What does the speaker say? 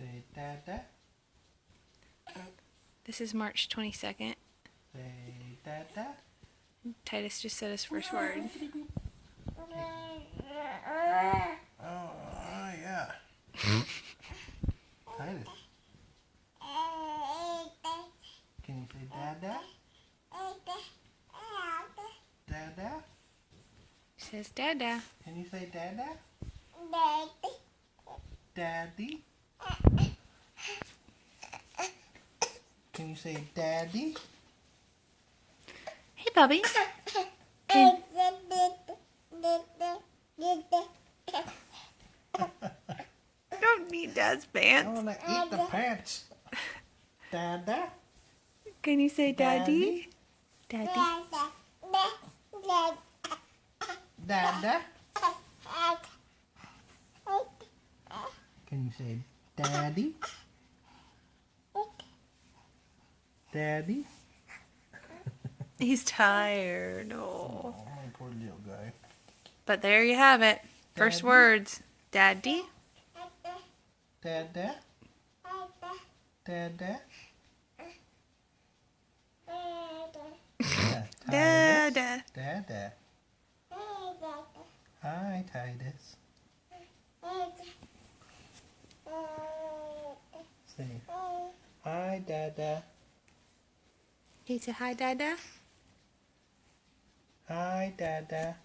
say Dada? This is March 22nd. Say Dada? Titus just said his first word. Oh, yeah. Titus. Can you say Dada? Dada? He says Dada. Can you say Dada? Daddy? Can you say Daddy? Hey, Bubby. Can... Don't need Dad's I pants. want to eat the pants. Dada? Can you say Daddy? Daddy. Dada? Can you say Daddy? Daddy? He's tired. Oh. Oh, my poor little guy. But there you have it. First Daddy? words. Daddy. Dada? Dada? Yeah, Dada. Titus. Dada. Hi, Titus. Say hi, Dada. Can you say hi, Dada? Hi, Dada.